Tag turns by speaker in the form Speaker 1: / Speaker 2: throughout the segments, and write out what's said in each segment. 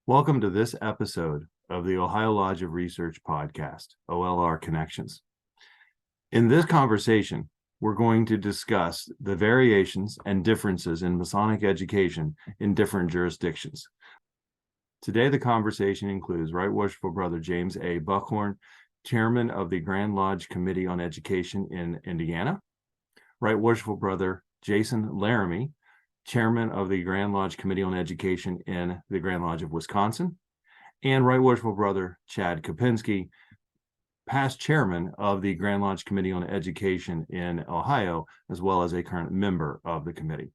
Speaker 1: Welcome to this episode of the Ohio Lodge of Research podcast, OLR Connections. In this conversation, we're going to discuss the variations and differences in Masonic education in different jurisdictions. Today, the conversation includes Right Worshipful Brother James A. Buckhorn, Chairman of the Grand Lodge Committee on Education in Indiana, Right Worshipful Brother Jason Laramee, Chairman of the Grand Lodge Committee on Education in the Grand Lodge of Wisconsin, and Right Worshipful Brother Chad Kopenski, past Chairman of the Grand Lodge Committee on Education in Ohio, as well as a current member of the committee.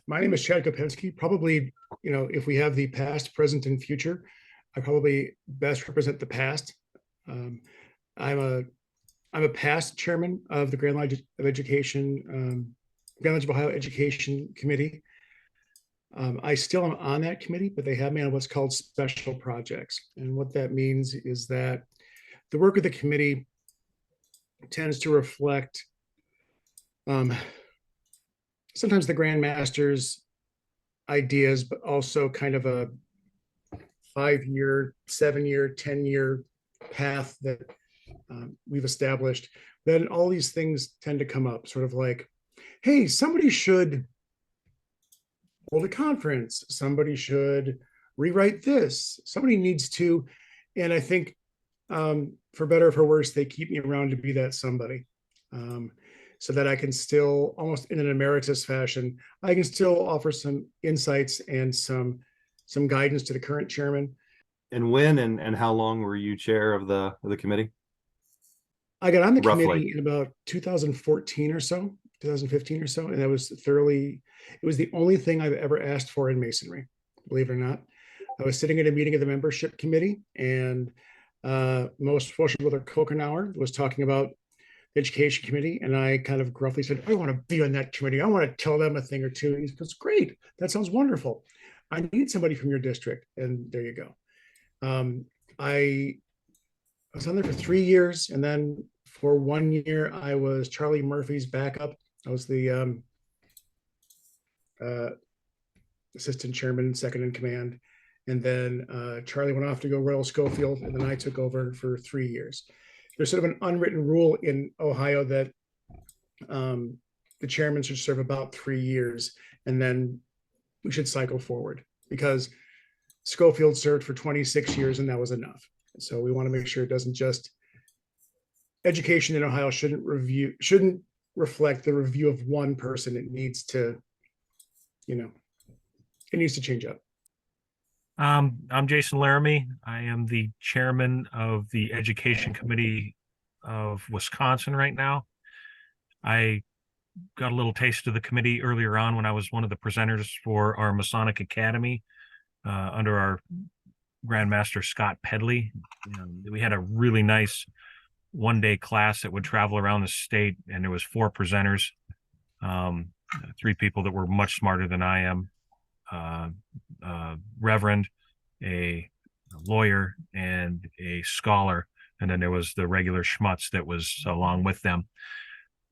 Speaker 2: My name is Chad Kopenski. Probably, if we have the past, present, and future, I probably best represent the past. I'm a past chairman of the Grand Lodge of Education, Grand Lodge of Ohio Education Committee. I still am on that committee, but they have me on what's called special projects. And what that means is that the work of the committee tends to reflect sometimes the Grand Master's ideas, but also kind of a 5-year, 7-year, 10-year path that we've established. Then all these things tend to come up, sort of like, hey, somebody should hold a conference, somebody should rewrite this, somebody needs to. And I think for better or for worse, they keep me around to be that somebody, so that I can still, almost in an emeritus fashion, I can still offer some insights and some guidance to the current chairman.
Speaker 1: And when and how long were you chair of the committee?
Speaker 2: I got on the
Speaker 1: Roughly.
Speaker 2: committee in about 2014 or so, 2015 or so, and that was it was the only thing I've ever asked for in Masonry, believe it or not. I was sitting at a meeting of the membership committee, and most Worshipful Brother Kokenauer was talking about the education committee, and I kind of gruffly said, I want to be on that committee. I want to tell them a thing or two. And he goes, great, that sounds wonderful. I need somebody from your district. And there you go. I was on there for 3 years, and then for 1 year, I was Charlie Murphy's backup. I was the assistant chairman, second in command. And then Charlie went off to go Royal Schofield, and then I took over for 3 years. There's sort of an unwritten rule in Ohio that the chairman should serve about 3 years, and then we should cycle forward, because Schofield served for 26 years and that was enough. So we want to make sure it doesn't just, education in Ohio shouldn't reflect the review of one person. It needs to, it needs to change up.
Speaker 3: I'm Jason Laramee. I am the chairman of the Education Committee of Wisconsin right now. I got a little taste of the committee earlier on when I was one of the presenters for our Masonic Academy under our Grand Master Scott Pedley. We had a really nice one-day class that would travel around the state, and there was 4 presenters, 3 people that were much smarter than I am. Reverend, a lawyer, and a scholar, and then there was the regular schmutz that was along with them.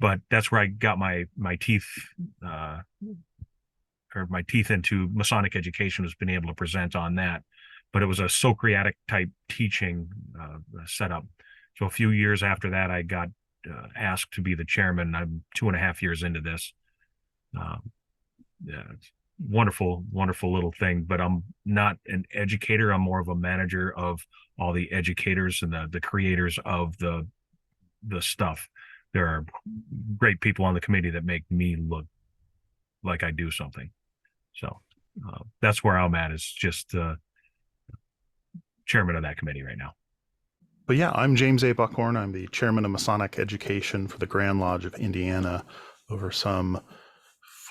Speaker 3: But that's where I got my teeth into Masonic education, was being able to present on that. But it was a Socratic type teaching setup. So a few years after that, I got asked to be the chairman. I'm 2.5 years into this. It's wonderful little thing, but I'm not an educator. I'm more of a manager of all the educators and the creators of the stuff. There are great people on the committee that make me look like I do something. So that's where I'm at, is just chairman of that committee right now.
Speaker 4: But yeah, I'm James A. Buckhorn. I'm the chairman of Masonic Education for the Grand Lodge of Indiana, over some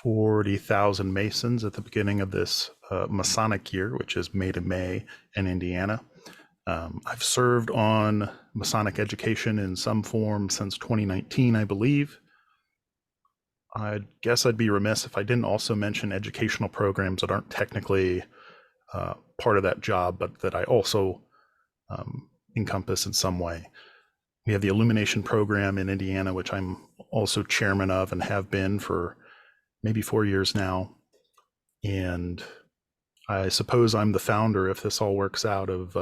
Speaker 4: 40,000 Masons at the beginning of this Masonic year, which is May to May in Indiana. I've served on Masonic education in some form since 2019, I believe. I guess I'd be remiss if I didn't also mention educational programs that aren't technically part of that job, but that I also encompass in some way. We have the Illumination program in Indiana, which I'm also chairman of and have been for maybe 4 years now. And I suppose I'm the founder, if this all works out, of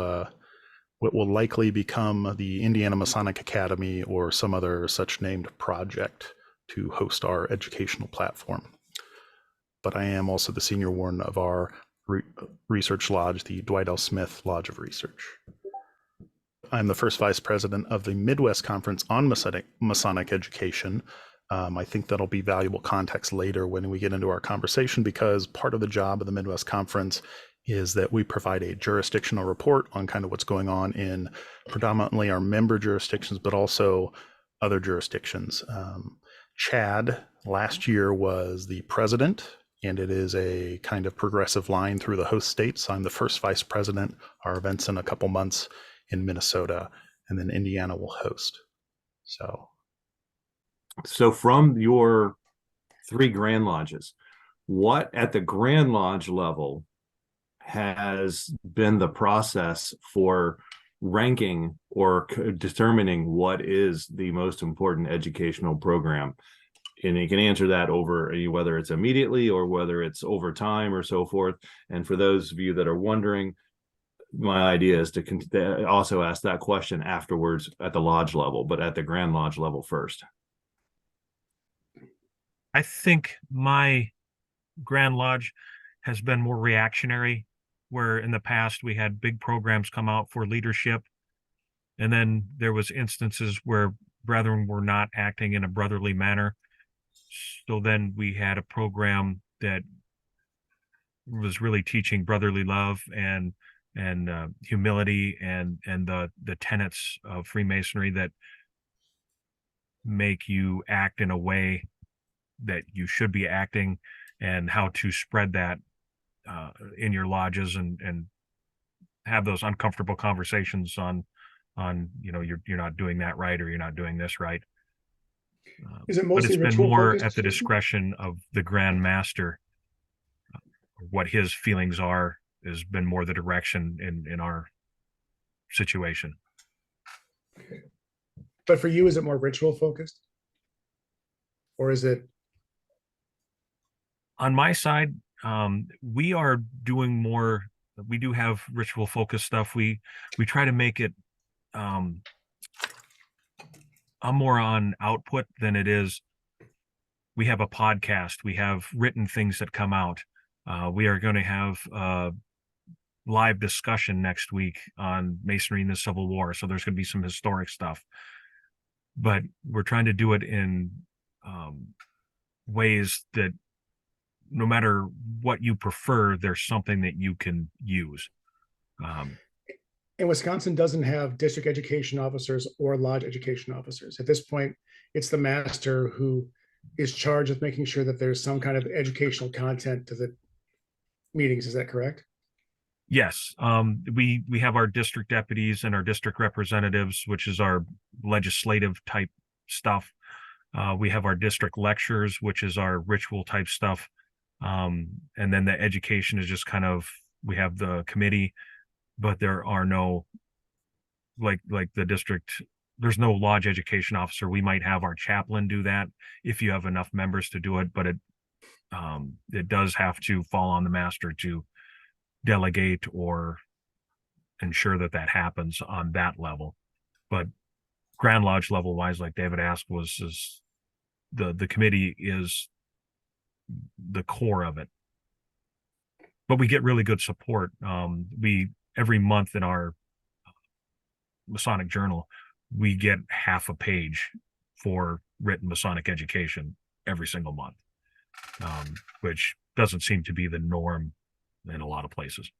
Speaker 4: what will likely become the Indiana Masonic Academy or some other such named project to host our educational platform. But I am also the senior warden of our research lodge, the Dwight L. Smith Lodge of Research. I'm the first vice president of the Midwest Conference on Masonic Education. I think that'll be valuable context later when we get into our conversation, because part of the job of the Midwest Conference is that we provide a jurisdictional report on kind of what's going on in predominantly our member jurisdictions, but also other jurisdictions. Chad last year was the president, and it is a kind of progressive line through the host states. I'm the first vice president. Our event's in a couple months in Minnesota, and then Indiana will host.
Speaker 1: So from your 3 Grand Lodges, what at the Grand Lodge level has been the process for ranking or determining what is the most important educational program? And you can answer that over whether it's immediately or whether it's over time or so forth. And for those of you that are wondering, my idea is to also ask that question afterwards at the lodge level, but at the Grand Lodge level first.
Speaker 3: I think my Grand Lodge has been more reactionary, where in the past we had big programs come out for leadership, and then there was instances where brethren were not acting in a brotherly manner. So then we had a program that was really teaching brotherly love and humility and the tenets of Freemasonry that make you act in a way that you should be acting, and how to spread that in your lodges and have those uncomfortable conversations on you're not doing that right, or you're not doing this right.
Speaker 2: Is it
Speaker 3: but
Speaker 2: mostly
Speaker 3: it's been
Speaker 2: ritual
Speaker 3: more
Speaker 2: focused?
Speaker 3: at the discretion of the Grand Master. What his feelings are has been more the direction in our situation.
Speaker 2: Okay. But for you, is it more ritual focused? Or is it?
Speaker 3: On my side, we are doing more. We do have ritual focused stuff. We try to make it more on output than it is. We have a podcast. We have written things that come out. We are going to have live discussion next week on Masonry in the Civil War. So there's going to be some historic stuff, but we're trying to do it in ways that no matter what you prefer, there's something that you can use.
Speaker 2: And Wisconsin doesn't have district education officers or lodge education officers. At this point, it's the master who is charged with making sure that there's some kind of educational content to the meetings. Is that correct?
Speaker 3: Yes. We have our district deputies and our district representatives, which is our legislative type stuff. We have our district lectures, which is our ritual type stuff. And then the education is just kind of, we have the committee, but there are no, like the district, there's no lodge education officer. We might have our chaplain do that if you have enough members to do it, but it does have to fall on the master to delegate or ensure that happens on that level. But Grand Lodge level wise, like David asked, is the committee is the core of it. But we get really good support. Every month in our Masonic Journal, we get half a page for written Masonic education every single month, which doesn't seem to be the norm in a lot of places.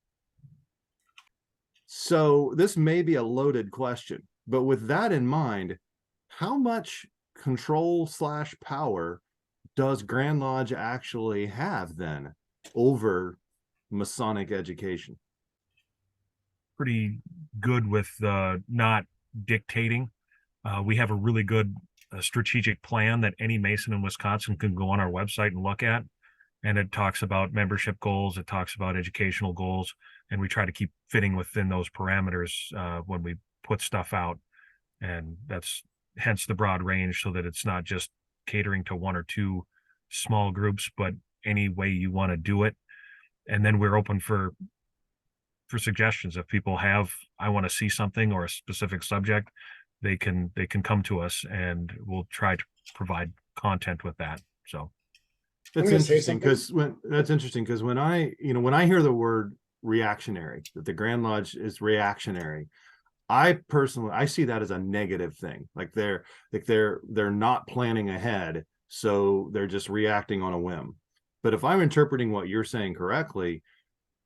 Speaker 1: So this may be a loaded question, but with that in mind, how much control/power does Grand Lodge actually have then over Masonic education?
Speaker 3: Pretty good with not dictating. We have a really good strategic plan that any Mason in Wisconsin can go on our website and look at. And it talks about membership goals. It talks about educational goals. And we try to keep fitting within those parameters when we put stuff out. And that's hence the broad range, so that it's not just catering to one or two small groups, but any way you want to do it. And then we're open for suggestions. If people have, I want to see something or a specific subject, they can come to us and we'll try to provide content with that. So
Speaker 1: That's
Speaker 2: gonna say
Speaker 1: interesting because when I hear the word reactionary, that the Grand Lodge is reactionary, I see that as a negative thing. Like they're not planning ahead, so they're just reacting on a whim. But if I'm interpreting what you're saying correctly,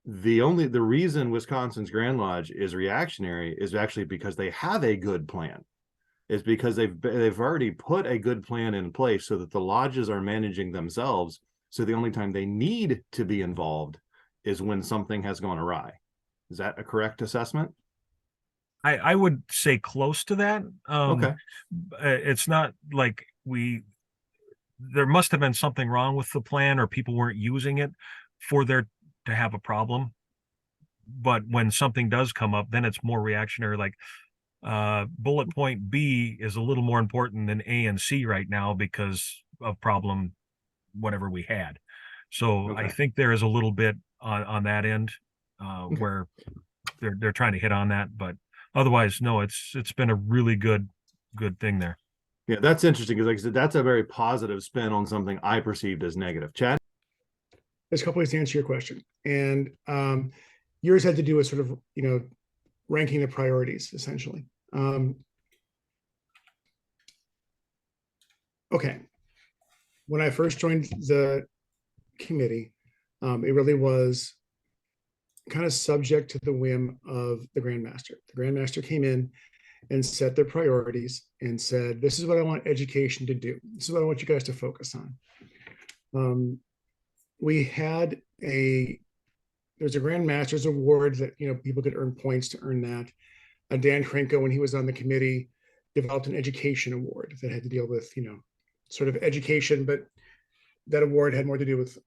Speaker 1: the reason Wisconsin's Grand Lodge is reactionary is actually because they have a good plan. Is because they've already put a good plan in place so that the lodges are managing themselves. So the only time they need to be involved is when something has gone awry. Is that a correct assessment?
Speaker 3: I would say close to that.
Speaker 1: Okay.
Speaker 3: It's not like there must have been something wrong with the plan or people weren't using it for there to have a problem. But when something does come up, then it's more reactionary. Like bullet point B is a little more important than A and C right now because of problem, whatever we had. So
Speaker 1: Okay.
Speaker 3: I think there is a little bit on that end where they're trying to hit on that, but otherwise, no, it's been a really good thing there.
Speaker 1: Yeah, that's interesting because, like I said, that's a very positive spin on something I perceived as negative. Chad?
Speaker 2: There's a couple ways to answer your question. And yours had to do with sort of, ranking the priorities, essentially. Okay. When I first joined the committee, it really was kind of subject to the whim of the Grand Master. The Grand Master came in and set their priorities and said, this is what I want education to do. This is what I want you guys to focus on. There's a Grand Master's Award that, people could earn points to earn that. Dan Krenko, when he was on the committee, developed an education award that had to deal with, sort of education, but that award had more to do with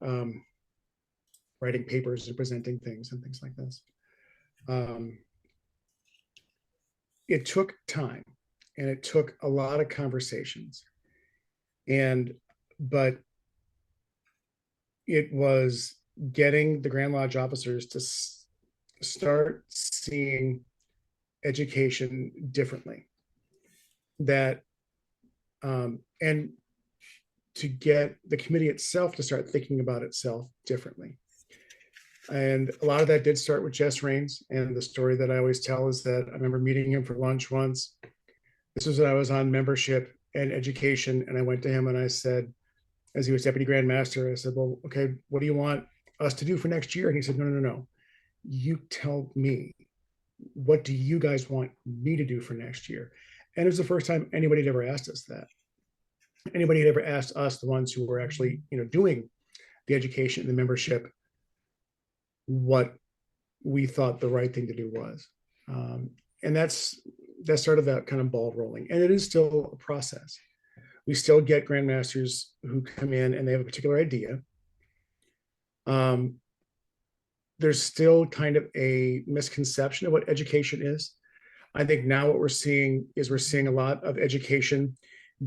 Speaker 2: writing papers and presenting things and things like this. It took time and it took a lot of conversations. But it was getting the Grand Lodge officers to start seeing education differently. And to get the committee itself to start thinking about itself differently. And a lot of that did start with Jess Raines. And the story that I always tell is that I remember meeting him for lunch once. This was when I was on membership and education. And I went to him and I said, as he was Deputy Grand Master, I said, well, okay, what do you want us to do for next year? And he said, no. You tell me, what do you guys want me to do for next year? And it was the first time anybody had ever asked us that. Anybody had ever asked us, the ones who were actually, doing the education and the membership, what we thought the right thing to do was. And that started that kind of ball rolling. And it is still a process. We still get grandmasters who come in and they have a particular idea. There's still kind of a misconception of what education is. I think now what we're seeing a lot of education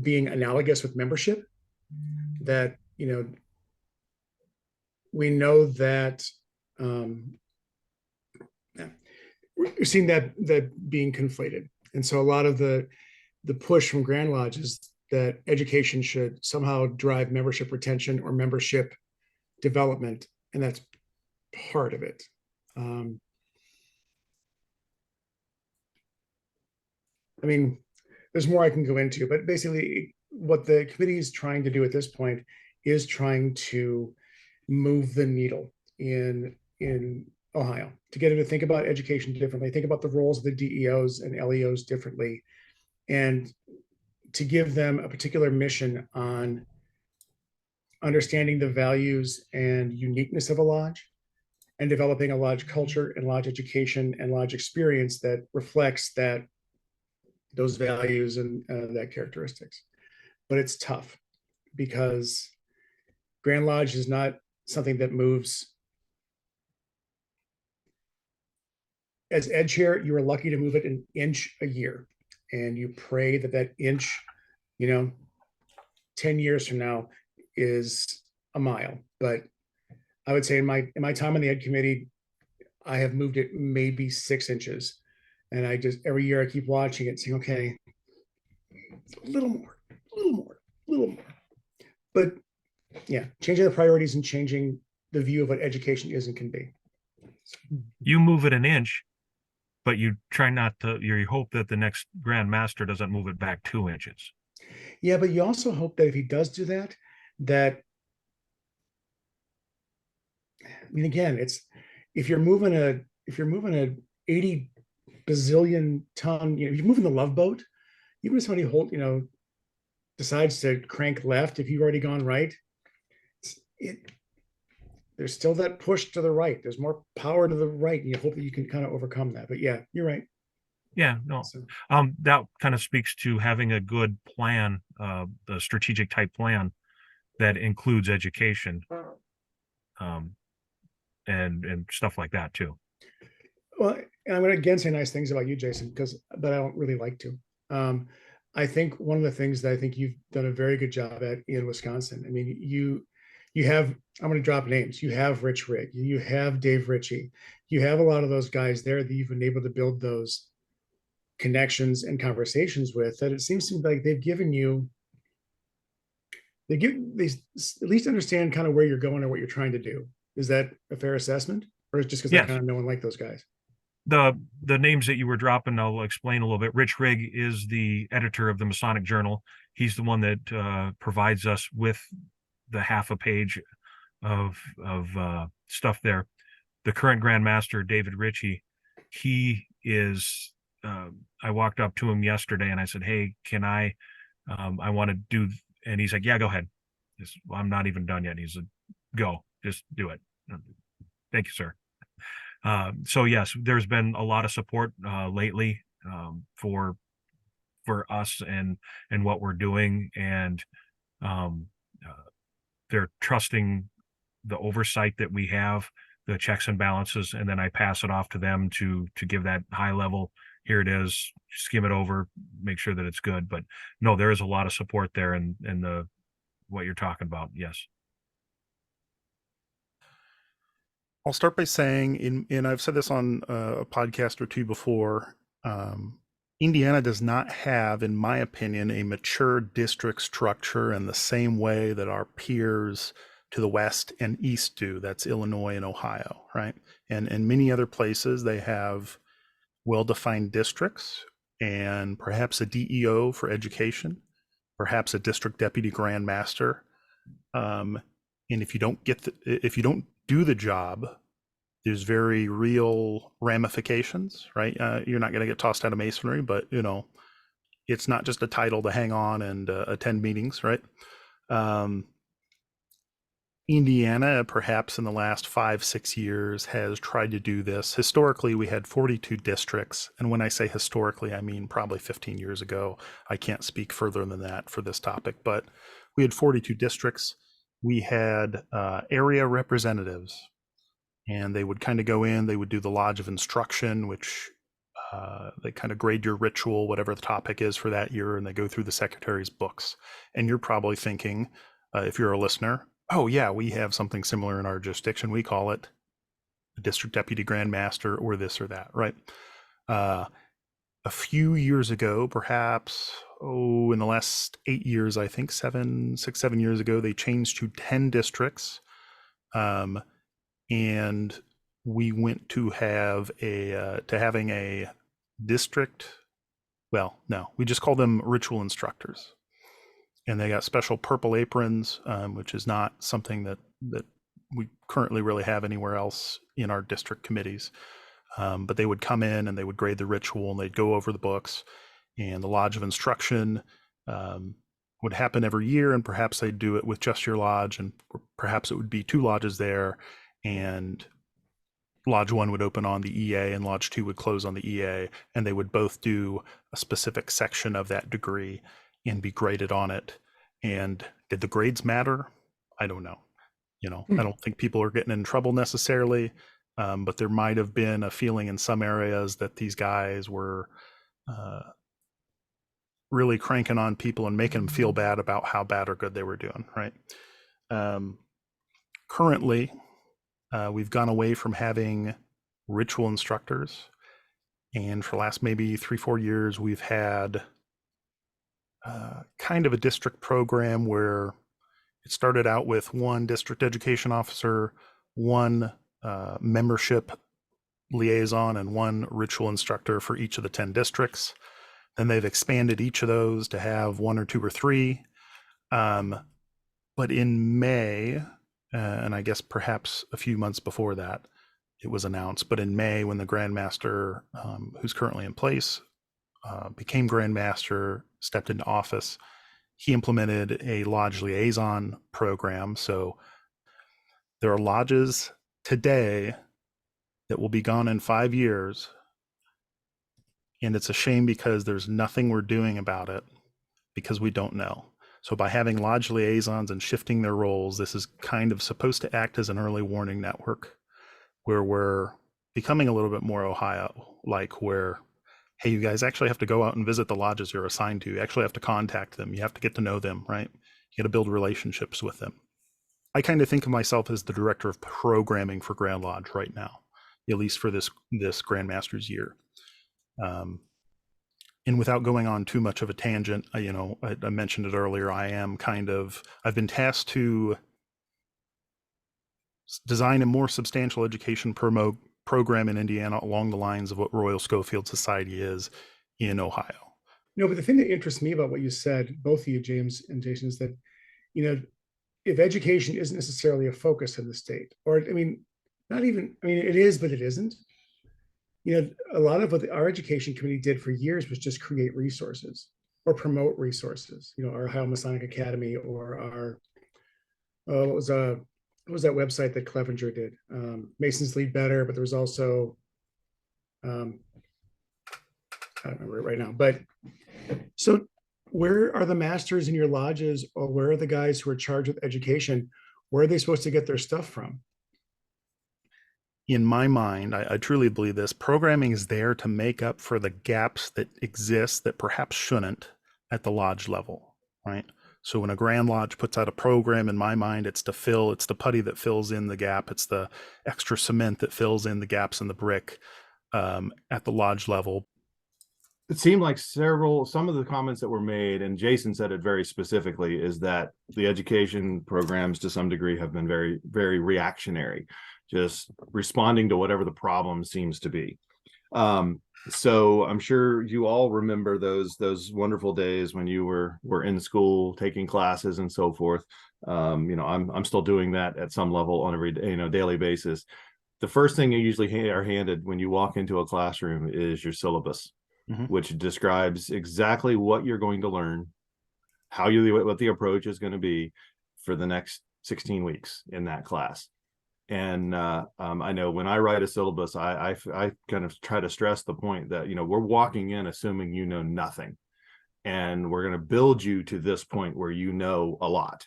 Speaker 2: being analogous with membership. That, we know that we're seeing that being conflated. And so a lot of the push from Grand Lodge is that education should somehow drive membership retention or membership development. And that's part of it. I mean, there's more I can go into, but basically what the committee is trying to do at this point is trying to move the needle in Ohio, to get them to think about education differently, think about the roles of the DEOs and LEOs differently, and to give them a particular mission on understanding the values and uniqueness of a lodge and developing a lodge culture and lodge education and lodge experience that reflects those values and that characteristics. But it's tough because Grand Lodge is not something that moves. As ed chair, you are lucky to move it an inch a year, and you pray that inch, 10 years from now is a mile. But I would say in my time on the Ed Committee, I have moved it maybe 6 inches. And I just, every year I keep watching it, saying, okay, a little more, a little more, a little more. But yeah, changing the priorities and changing the view of what education is and can be.
Speaker 3: You move it an inch, but you try not to, you hope that the next Grand Master doesn't move it back 2 inches.
Speaker 2: Yeah, but you also hope that if he does do that, I mean, again, it's if you're moving a 80 bazillion ton, if you're moving the Love Boat, even if somebody decides to crank left, if you've already gone right, there's still that push to the right. There's more power to the right, and you hope that you can kind of overcome that. But yeah, you're right.
Speaker 3: Yeah, no.
Speaker 2: So,
Speaker 3: that kind of speaks to having a good plan, the strategic type plan that includes education, and stuff like that too.
Speaker 2: well, and I'm going to again say nice things about you, Jason, but I don't really like to. I think one of the things that I think you've done a very good job at in Wisconsin. I mean, you have, I'm going to drop names. You have Rich Rigg, you have Dave Ritchie, you have a lot of those guys there that you've been able to build those connections and conversations with, that it seems to me like they at least understand kind of where you're going or what you're trying to do. Is that a fair assessment? Or is it just because
Speaker 3: Yes.
Speaker 2: I kind of know and like those guys?
Speaker 3: The names that you were dropping, I'll explain a little bit. Rich Rigg is the editor of the Masonic Journal. He's the one that provides us with the half a page of stuff there. The current Grand Master, David Ritchie, he is, I walked up to him yesterday and I said, hey, can I want to do, and he's like, yeah, go ahead. I'm not even done yet. He said, go, just do it. Thank you, sir. So yes, there's been a lot of support lately for us and what we're doing, and they're trusting the oversight that we have, the checks and balances, and then I pass it off to them to give that high level. Here it is, skim it over, make sure that it's good. But no, there is a lot of support there, and the what you're talking about. Yes.
Speaker 4: I'll start by saying, and I've said this on a podcast or two before, Indiana does not have, in my opinion, a mature district structure in the same way that our peers to the west and east do. That's Illinois and Ohio, right? And in many other places, they have well-defined districts and perhaps a DEO for education, perhaps a district deputy grand master. And if you don't do the job, there's very real ramifications, right? You're not going to get tossed out of masonry, but it's not just a title to hang on and attend meetings, right? Indiana, perhaps in the last 5-6 years, has tried to do this. Historically, we had 42 districts. And when I say historically, I mean probably 15 years ago. I can't speak further than that for this topic, but we had 42 districts. We had area representatives, and they would kind of go in, they would do the Lodge of Instruction, which they kind of grade your ritual, whatever the topic is for that year, and they go through the secretary's books. And you're probably thinking, if you're a listener, oh yeah, we have something similar in our jurisdiction. We call it a district deputy grand master or this or that, right? A few years ago, perhaps, in the last 8 years, I think 7 years ago, they changed to 10 districts. And we went to having a district. Well, no, we just call them ritual instructors. And they got special purple aprons, which is not something that we currently really have anywhere else in our district committees. But they would come in and they would grade the ritual and they'd go over the books. And the Lodge of Instruction would happen every year, and perhaps they'd do it with just your lodge, and perhaps it would be 2 lodges there, and Lodge 1 would open on the EA and Lodge 2 would close on the EA, and they would both do a specific section of that degree and be graded on it. And did the grades matter? I don't know. I don't think people are getting in trouble necessarily, but there might have been a feeling in some areas that these guys were really cranking on people and making them feel bad about how bad or good they were doing, right? Currently, we've gone away from having ritual instructors, and for the last maybe 3-4 years, we've had kind of a district program where it started out with one district education officer, one membership liaison, and one ritual instructor for each of the 10 districts. Then they've expanded each of those to have 1 or 2 or 3. But in May, and I guess perhaps a few months before that, it was announced, but in May, when the Grand Master, who's currently in place, became Grand Master, stepped into office, he implemented a lodge liaison program. So there are lodges today that will be gone in 5 years. And it's a shame because there's nothing we're doing about it because we don't know. So by having lodge liaisons and shifting their roles, this is kind of supposed to act as an early warning network where we're becoming a little bit more Ohio, like where, hey, you guys actually have to go out and visit the lodges you're assigned to. You actually have to contact them. You have to get to know them, right? You got to build relationships with them. I kind of think of myself as the director of programming for Grand Lodge right now, at least for this Grand Master's year. And without going on too much of a tangent, I mentioned it earlier, I've been tasked to design a more substantial education program in Indiana along the lines of what Royal Schofield Society is in Ohio.
Speaker 2: No, but the thing that interests me about what you said, both of you, James and Jason, is that, if education isn't necessarily a focus of the state, or, it is, but it isn't. A lot of what our education committee did for years was just create resources or promote resources, our Ohio Masonic Academy, or our, what was that website that Clevenger did? Masons Lead Better, but there was also, I don't remember it right now, but so where are the masters in your lodges, or where are the guys who are charged with education? Where are they supposed to get their stuff from?
Speaker 4: In my mind, I truly believe this, programming is there to make up for the gaps that exist that perhaps shouldn't at the lodge level, right? So when a Grand Lodge puts out a program, in my mind, it's the putty that fills in the gap. It's the extra cement that fills in the gaps in the brick at the lodge level.
Speaker 1: It seemed like some of the comments that were made, and Jason said it very specifically, is that the education programs to some degree have been very, very reactionary, just responding to whatever the problem seems to be. So I'm sure you all remember those wonderful days when you were in school taking classes and so forth. I'm still doing that at some level on a daily basis. The first thing you usually are handed when you walk into a classroom is your syllabus, which describes exactly what you're going to learn, what the approach is going to be for the next 16 weeks in that class. And I know when I write a syllabus, I kind of try to stress the point that, we're walking in assuming you know nothing, and we're going to build you to this point where you know a lot.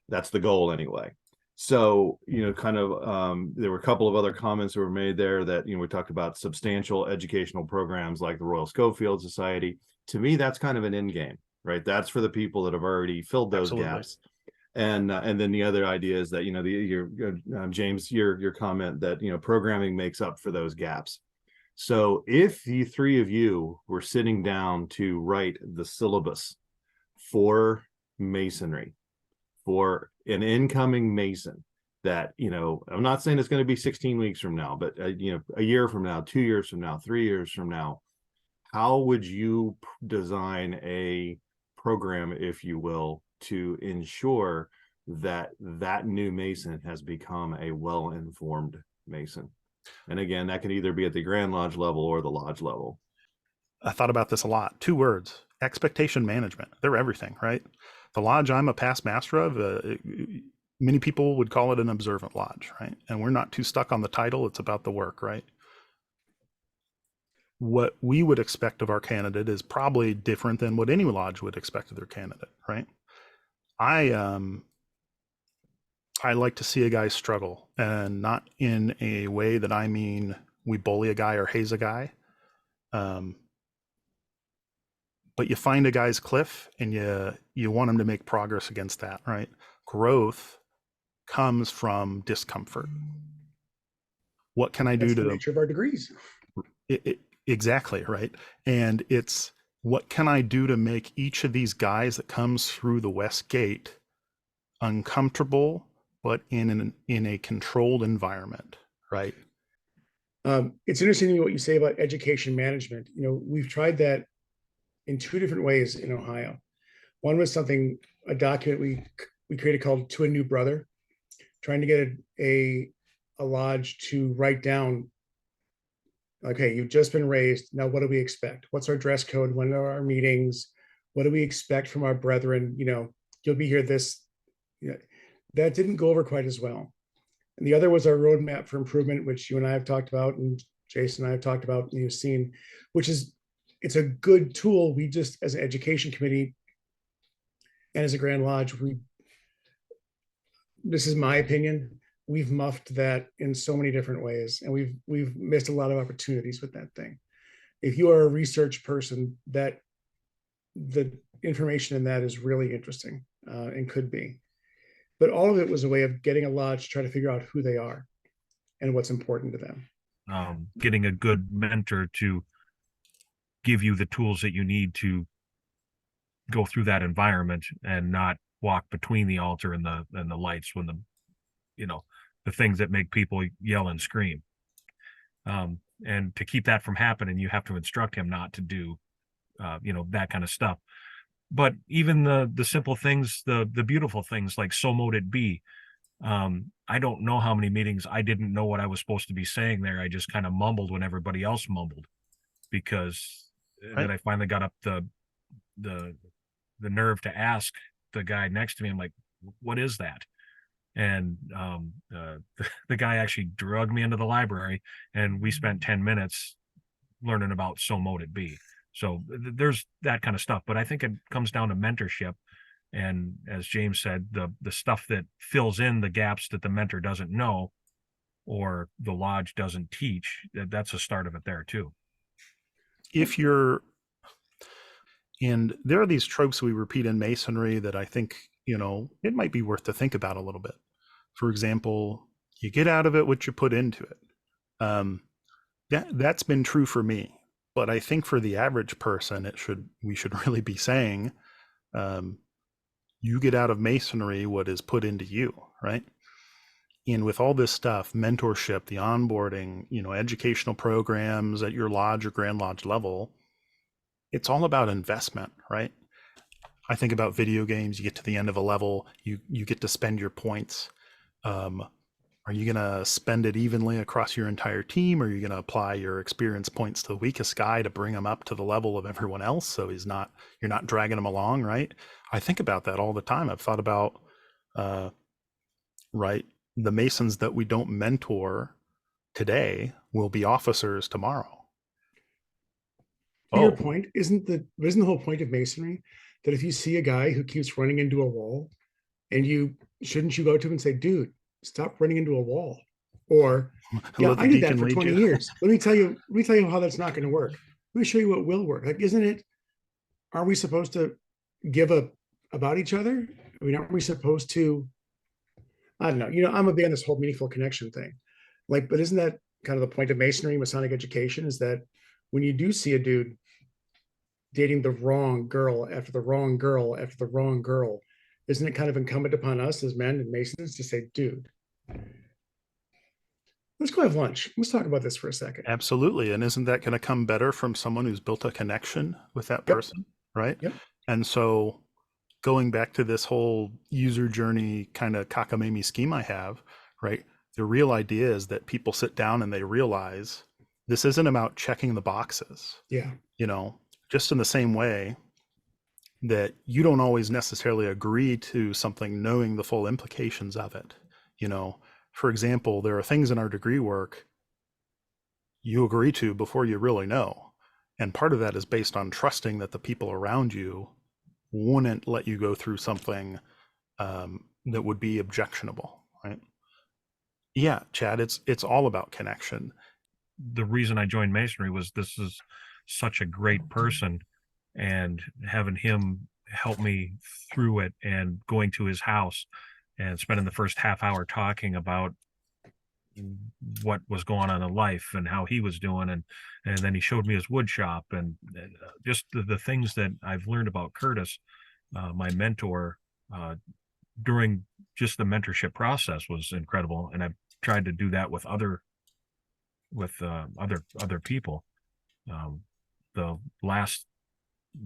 Speaker 1: That's the goal anyway. So, there were a couple of other comments that were made there that, we talked about substantial educational programs like the Royal Schofield Society. To me, that's kind of an end game, right? That's for the people that have already filled those gaps. And then the other idea is that, James, your comment that, programming makes up for those gaps. So if the three of you were sitting down to write the syllabus for Masonry, for an incoming Mason, that, I'm not saying it's going to be 16 weeks from now, but, a year from now, 2 years from now, 3 years from now, how would you design a program, if you will, to ensure that new Mason has become a well-informed Mason? And again, that can either be at the Grand Lodge level or the lodge level.
Speaker 4: I thought about this a lot. 2 words: expectation management. They're everything, right? The lodge I'm a past master of, many people would call it an observant lodge, right? And we're not too stuck on the title. It's about the work, right? What we would expect of our candidate is probably different than what any lodge would expect of their candidate, right? I like to see a guy struggle, and not in a way that I mean we bully a guy or haze a guy. but you find a guy's cliff and you want him to make progress against that, right? Growth comes from discomfort. What can I do
Speaker 2: That's
Speaker 4: to
Speaker 2: the nature of our degrees.
Speaker 4: exactly, right? And it's what can I do to make each of these guys that comes through the West Gate uncomfortable, but in a controlled environment, right?
Speaker 2: It's interesting what you say about education management. We've tried that in two different ways in Ohio. One was a document we created called "To a New Brother," trying to get a lodge to write down, okay, you've just been raised. Now, what do we expect? What's our dress code? When are our meetings? What do we expect from our brethren? You'll be here this. That didn't go over quite as well. And the other was our roadmap for improvement, which you and I have talked about, and Jason and I have talked about, and you've seen, it's a good tool. We just, as an education committee and as a Grand Lodge, this is my opinion, we've muffed that in so many different ways, and we've missed a lot of opportunities with that thing. If you are a research person, that the information in that is really interesting and could be. But all of it was a way of getting a lodge to try to figure out who they are and what's important to them.
Speaker 3: Getting a good mentor to give you the tools that you need to go through that environment and not walk between the altar and the lights when the things that make people yell and scream. And to keep that from happening, you have to instruct him not to do, that kind of stuff. But even the simple things, the beautiful things like "so mote it be." I don't know how many meetings I didn't know what I was supposed to be saying there. I just kind of mumbled when everybody else mumbled, because then I finally got up the nerve to ask the guy next to me. I'm like, "What is that?" And the guy actually drugged me into the library, and we spent 10 minutes learning about "so mote it be." So there's that kind of stuff, but I think it comes down to mentorship. And as James said, the stuff that fills in the gaps that the mentor doesn't know or the lodge doesn't teach, that's a start of it there too.
Speaker 4: And there are these tropes we repeat in Masonry that I think, it might be worth to think about a little bit. For example, you get out of it what you put into it. That's been true for me. But I think for the average person, we should really be saying, you get out of Masonry what is put into you, right? And with all this stuff, mentorship, the onboarding, educational programs at your lodge or Grand Lodge level, it's all about investment, right? I think about video games. You get to the end of a level, you get to spend your points. Are you going to spend it evenly across your entire team? Or are you going to apply your experience points to the weakest guy to bring him up to the level of everyone else? So you're not dragging him along, right? I think about that all the time. I've thought about, right, the Masons that we don't mentor today will be officers tomorrow.
Speaker 2: To your point, isn't the whole point of Masonry that if you see a guy who keeps running into a wall, and shouldn't you go to him and say, "Dude, stop running into a wall"? Or, "Yeah, I did that for 20 years. Let me tell you how that's not going to work. Let me show you what will work." Like, are we supposed to give about each other? I mean, aren't we supposed to, I don't know, I'm a big on this whole meaningful connection thing. Like, but isn't that kind of the point of Masonry, Masonic education, is that when you do see a dude dating the wrong girl after the wrong girl after the wrong girl, isn't it kind of incumbent upon us as men and Masons to say, "Dude, let's go have lunch. Let's talk about this for a second."
Speaker 4: Absolutely. And isn't that going to come better from someone who's built a connection with that person? Right.
Speaker 2: Yep.
Speaker 4: And so going back to this whole user journey kind of cockamamie scheme I have, right? The real idea is that people sit down and they realize this isn't about checking the boxes.
Speaker 2: Yeah.
Speaker 4: Just in the same way that you don't always necessarily agree to something knowing the full implications of it. For example, there are things in our degree work you agree to before you really know. And part of that is based on trusting that the people around you wouldn't let you go through something that would be objectionable, right? Yeah, Chad, it's all about connection.
Speaker 3: The reason I joined Masonry was this is such a great person, and having him help me through it, and going to his house and spending the first half hour talking about what was going on in life and how he was doing, and then he showed me his wood shop, and just the things that I've learned about Curtis, my mentor, during just the mentorship process was incredible. And I've tried to do that with other people. The last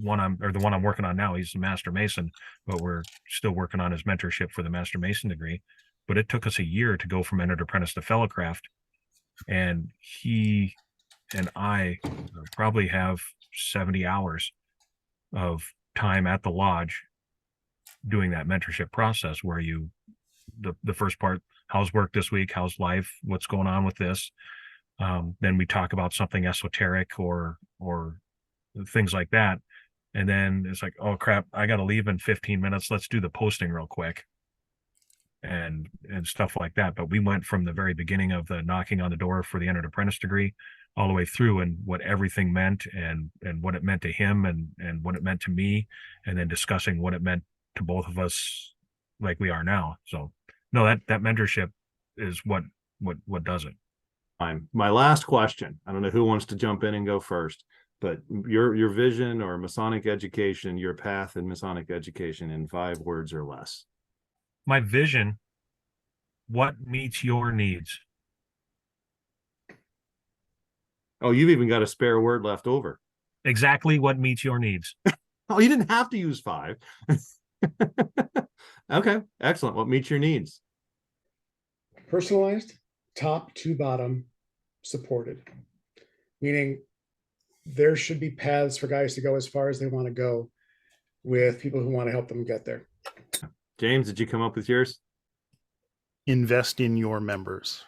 Speaker 3: one the one I'm working on now, he's a master mason, but we're still working on his mentorship for the master mason degree. But it took us a year to go from entered apprentice to fellow craft. And he and I probably have 70 hours of time at the lodge doing that mentorship process, where the first part, how's work this week, how's life, what's going on with this. Then we talk about something esoteric or things like that. And then it's like, oh crap, I got to leave in 15 minutes. Let's do the posting real quick. And stuff like that. But we went from the very beginning of the knocking on the door for the entered apprentice degree all the way through, and what everything meant, and what it meant to him, and what it meant to me, and then discussing what it meant to both of us like we are now. So no, that mentorship is what does it.
Speaker 1: My last question, I don't know who wants to jump in and go first, but your vision or Masonic education, your path in Masonic education in 5 words or less.
Speaker 3: My vision, what meets your needs?
Speaker 1: Oh, you've even got a spare word left over.
Speaker 3: Exactly what meets your needs.
Speaker 1: Oh, you didn't have to use 5. Okay, excellent. What meets your needs?
Speaker 2: Personalized, top to bottom, supported. Meaning there should be paths for guys to go as far as they want to go, with people who want to help them get there.
Speaker 1: James, did you come up with yours?
Speaker 4: Invest in your members.